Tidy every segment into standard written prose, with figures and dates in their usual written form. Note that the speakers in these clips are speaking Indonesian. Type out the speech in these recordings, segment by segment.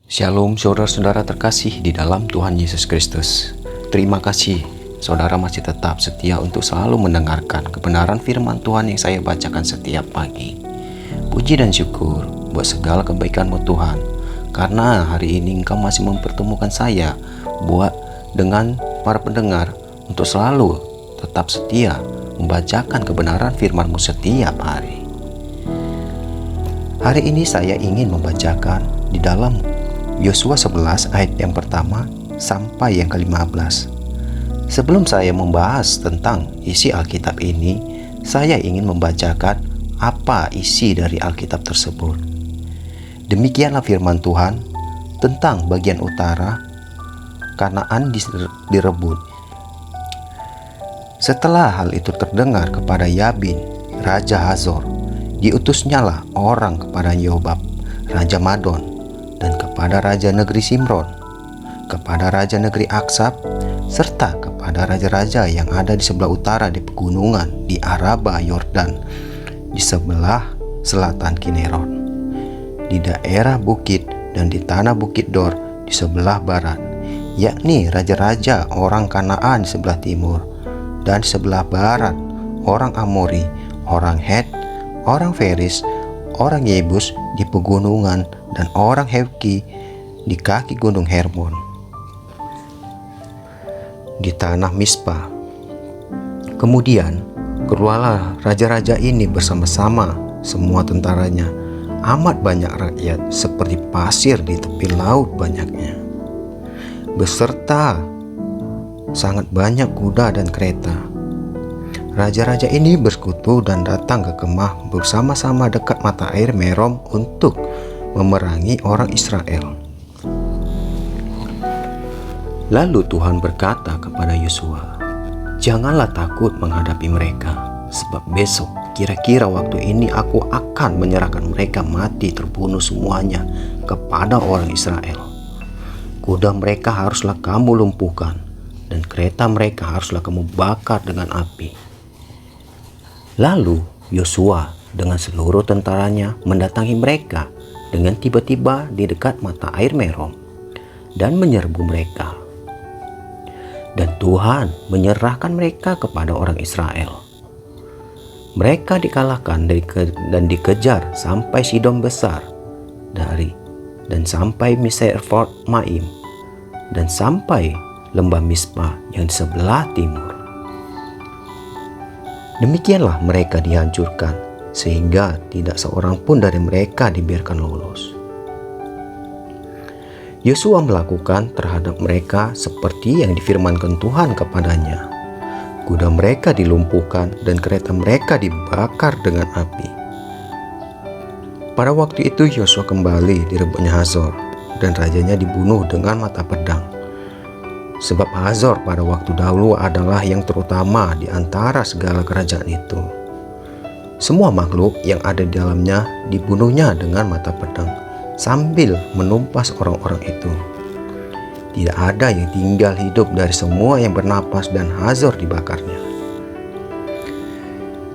Shalom saudara-saudara terkasih di dalam Tuhan Yesus Kristus. Terima kasih saudara masih tetap setia untuk selalu mendengarkan kebenaran firman Tuhan yang saya bacakan setiap pagi. Puji dan syukur buat segala kebaikan-Mu Tuhan, karena hari ini Engkau masih mempertemukan saya buat dengan para pendengar untuk selalu tetap setia membacakan kebenaran firman-Mu setiap hari. Hari ini saya ingin membacakan di dalam Yosua 11 ayat yang pertama sampai yang ke-15. Sebelum saya membahas tentang isi Alkitab ini, saya ingin membacakan apa isi dari Alkitab tersebut. Demikianlah firman Tuhan tentang bagian utara, Kanaan direbut. Setelah hal itu terdengar kepada Yabin, Raja Hazor, diutusnyalah orang kepada Yobab, Raja Madon, dan kepada Raja Negeri Simron, kepada Raja Negeri Aksab, serta kepada raja-raja yang ada di sebelah utara di pegunungan, di Araba Yordan, di sebelah selatan Kineron, di daerah bukit dan di tanah bukit Dor di sebelah barat, yakni raja-raja orang Kanaan di sebelah timur, dan di sebelah barat orang Amori, orang Het, orang Feris, orang Yebus di pegunungan, dan orang Hewki di kaki gunung Hermon, di tanah Mispa. Kemudian keluarlah raja-raja ini bersama-sama semua tentaranya, amat banyak rakyat seperti pasir di tepi laut banyaknya, beserta sangat banyak kuda dan kereta. Raja-raja ini bersekutu dan datang ke kemah bersama-sama dekat mata air Merom untuk memerangi orang Israel. Lalu Tuhan berkata kepada Yosua, "Janganlah takut menghadapi mereka, sebab besok kira-kira waktu ini aku akan menyerahkan mereka mati terbunuh semuanya kepada orang Israel. Kuda mereka haruslah kamu lumpuhkan, dan kereta mereka haruslah kamu bakar dengan api." Lalu Yosua dengan seluruh tentaranya mendatangi mereka dengan tiba-tiba di dekat mata air Merom dan menyerbu mereka. Dan Tuhan menyerahkan mereka kepada orang Israel. Mereka dikalahkan dan dikejar sampai Sidom besar dan sampai Miserfot Maim dan sampai lembah Mispa yang di sebelah timur. Demikianlah mereka dihancurkan, sehingga tidak seorang pun dari mereka dibiarkan lolos. Yosua melakukan terhadap mereka seperti yang difirmankan Tuhan kepadanya. Kuda mereka dilumpuhkan dan kereta mereka dibakar dengan api. Pada waktu itu Yosua kembali direbutnya Hazor, dan rajanya dibunuh dengan mata pedang. Sebab Hazor pada waktu dahulu adalah yang terutama di antara segala kerajaan itu. Semua makhluk yang ada di dalamnya dibunuhnya dengan mata pedang sambil menumpas orang-orang itu. Tidak ada yang tinggal hidup dari semua yang bernapas, dan Hazor dibakarnya.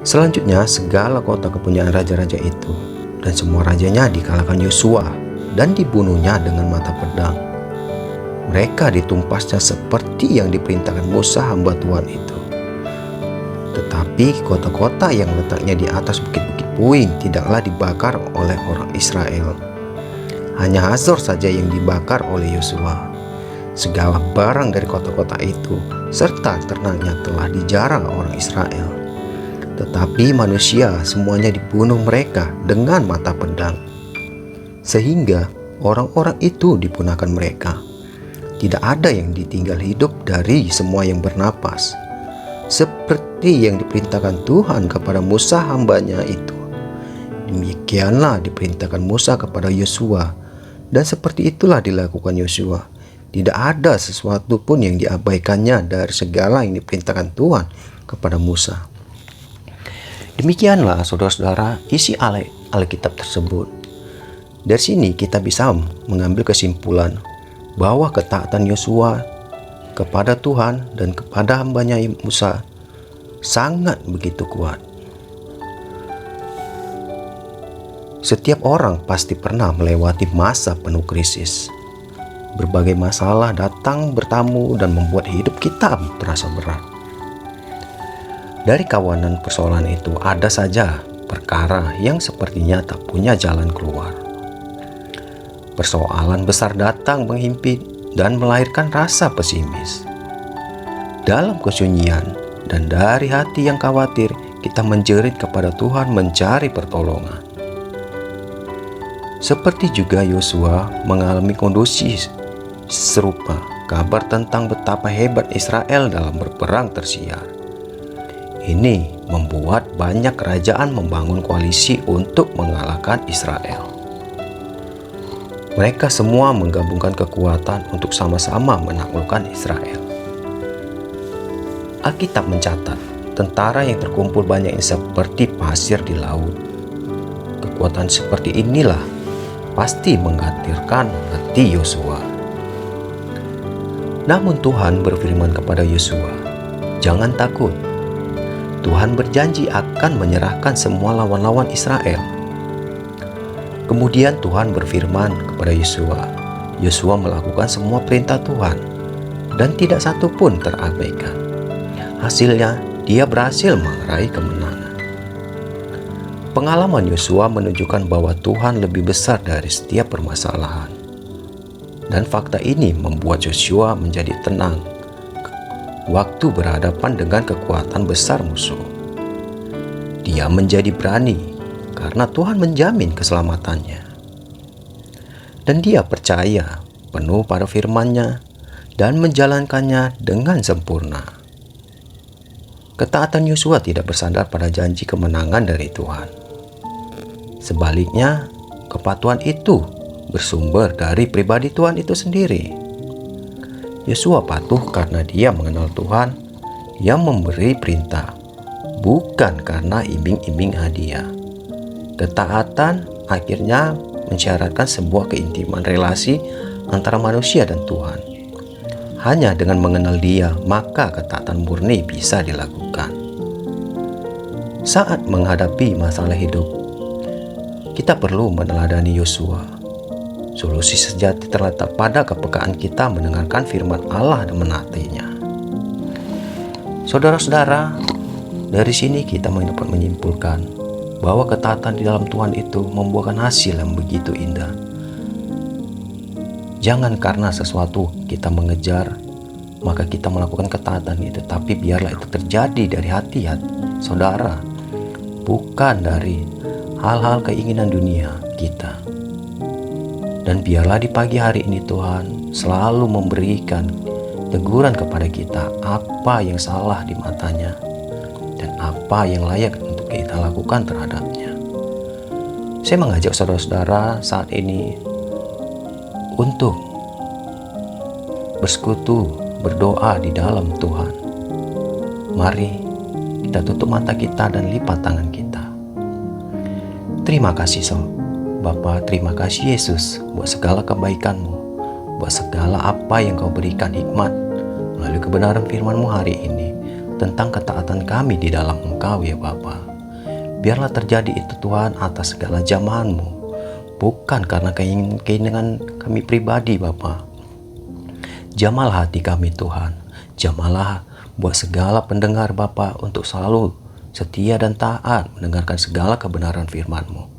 Selanjutnya segala kota kepunyaan raja-raja itu dan semua rajanya dikalahkan Yosua dan dibunuhnya dengan mata pedang. Mereka ditumpasnya seperti yang diperintahkan Musa hamba Tuhan itu. Tetapi kota-kota yang letaknya di atas bukit-bukit puing tidaklah dibakar oleh orang Israel. Hanya Hazor saja yang dibakar oleh Yosua. Segala barang dari kota-kota itu serta ternaknya telah dijarah orang Israel. Tetapi manusia semuanya dibunuh mereka dengan mata pedang, sehingga orang-orang itu dipunahkan mereka. Tidak ada yang ditinggal hidup dari semua yang bernapas, seperti yang diperintahkan Tuhan kepada Musa hambanya itu. Demikianlah diperintahkan Musa kepada Yosua, dan seperti itulah dilakukan Yosua. Tidak ada sesuatu pun yang diabaikannya dari segala yang diperintahkan Tuhan kepada Musa. Demikianlah saudara-saudara isi Alkitab tersebut. Dari sini kita bisa mengambil kesimpulan bahwa ketaatan Yosua kepada Tuhan dan kepada hambanya Musa sangat begitu kuat. Setiap orang pasti pernah melewati masa penuh krisis, Berbagai masalah datang bertamu dan membuat hidup kita terasa berat. Dari kawanan persoalan itu ada saja perkara yang sepertinya tak punya jalan keluar. Persoalan besar datang menghimpit dan melahirkan rasa pesimis. Dalam kesunyian dan dari hati yang khawatir, kita menjerit kepada Tuhan mencari pertolongan. Seperti juga Yosua mengalami kondisi serupa, kabar tentang betapa hebat Israel dalam berperang tersiar. Ini membuat banyak kerajaan membangun koalisi untuk mengalahkan Israel. Mereka semua menggabungkan kekuatan untuk sama-sama menaklukkan Israel. Alkitab mencatat, tentara yang terkumpul banyak seperti pasir di laut. Kekuatan seperti inilah pasti menggetarkan hati Yosua. Namun Tuhan berfirman kepada Yosua, "Jangan takut. Tuhan berjanji akan menyerahkan semua lawan-lawan Israel." Kemudian Tuhan berfirman kepada Yosua. Yosua melakukan semua perintah Tuhan dan tidak satu pun terabaikan. Hasilnya, dia berhasil meraih kemenangan. Pengalaman Yosua menunjukkan bahwa Tuhan lebih besar dari setiap permasalahan. Dan fakta ini membuat Yosua menjadi tenang waktu berhadapan dengan kekuatan besar musuh. Dia menjadi berani karena Tuhan menjamin keselamatannya. Dan dia percaya penuh pada firman-Nya dan menjalankannya dengan sempurna. Ketaatan Yosua tidak bersandar pada janji kemenangan dari Tuhan. Sebaliknya, kepatuhan itu bersumber dari pribadi Tuhan itu sendiri. Yosua patuh karena dia mengenal Tuhan yang memberi perintah, bukan karena iming-iming hadiah. Ketaatan akhirnya mensyaratkan sebuah keintiman relasi antara manusia dan Tuhan. Hanya dengan mengenal Dia, maka ketaatan murni bisa dilakukan. Saat menghadapi masalah hidup, kita perlu meneladani Yosua. Solusi sejati terletak pada kepekaan kita mendengarkan firman Allah dan menaatinya. Saudara-saudara, dari sini kita dapat menyimpulkan bahwa ketaatan di dalam Tuhan itu membuahkan hasil yang begitu indah. Jangan karena sesuatu kita mengejar, maka kita melakukan ketaatan itu, tapi biarlah itu terjadi dari hati saudara, bukan dari hal-hal keinginan dunia kita. Dan biarlah di pagi hari ini Tuhan selalu memberikan teguran kepada kita apa yang salah di matanya dan apa yang layak untuk kita lakukan terhadapnya. Saya mengajak saudara-saudara saat ini untuk bersekutu, berdoa di dalam Tuhan. Mari kita tutup mata kita dan lipat tangan kita. Terima kasih Bapa, terima kasih Yesus buat segala kebaikan-Mu, buat segala apa yang Kau berikan hikmat melalui kebenaran firman-Mu hari ini tentang ketaatan kami di dalam Engkau ya Bapa. Biarlah terjadi itu Tuhan atas segala jamahan-Mu, bukan karena keinginan kami pribadi Bapa. Jamalah hati kami Tuhan, jamalah buat segala pendengar Bapa untuk selalu setia dan taat mendengarkan segala kebenaran firman-Mu.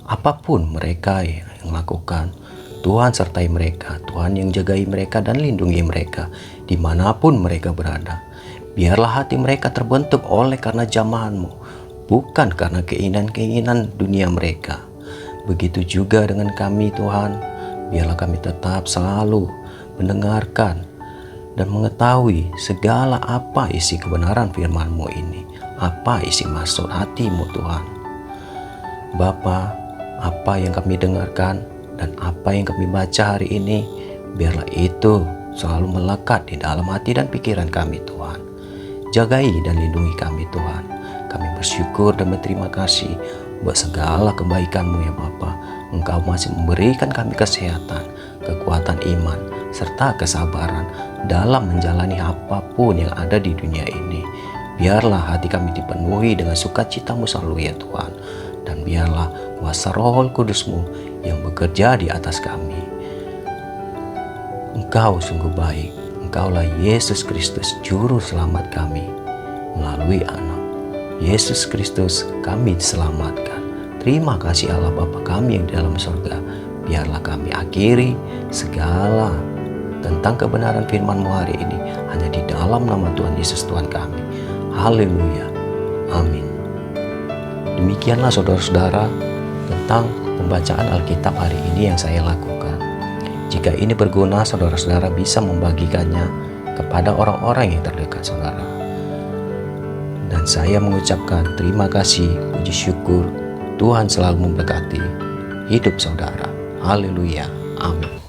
Apapun mereka yang lakukan, Tuhan sertai mereka, Tuhan yang jagai mereka dan lindungi mereka dimanapun mereka berada. Biarlah hati mereka terbentuk oleh karena jamahan-Mu, bukan karena keinginan-keinginan dunia mereka. Begitu juga dengan kami Tuhan, biarlah kami tetap selalu mendengarkan dan mengetahui segala apa isi kebenaran firman-Mu ini, apa isi maksud hati-Mu Tuhan. Bapa, apa yang kami dengarkan dan apa yang kami baca hari ini, biarlah itu selalu melekat di dalam hati dan pikiran kami Tuhan. Jagai dan lindungi kami Tuhan. Kami bersyukur dan berterima kasih buat segala kebaikan-Mu ya Bapa. Engkau masih memberikan kami kesehatan, kekuatan iman, serta kesabaran dalam menjalani apapun yang ada di dunia ini. Biarlah hati kami dipenuhi dengan sukacita-Mu selalu ya Tuhan. Dan biarlah kuasa Roh Kudus-Mu yang bekerja di atas kami. Engkau sungguh baik. Engkaulah Yesus Kristus, Juru Selamat kami. Melalui Anak Yesus Kristus kami diselamatkan. Terima kasih Allah Bapa kami yang di dalam surga. Biarlah kami akhiri segala tentang kebenaran firman-Mu hari ini hanya di dalam nama Tuhan Yesus Tuhan kami. Haleluya. Amin. Demikianlah saudara-saudara tentang pembacaan Alkitab hari ini yang saya lakukan. Jika ini berguna, saudara-saudara bisa membagikannya kepada orang-orang yang terdekat saudara. Dan saya mengucapkan terima kasih, puji syukur, Tuhan selalu memberkati hidup saudara. Haleluya. Amin.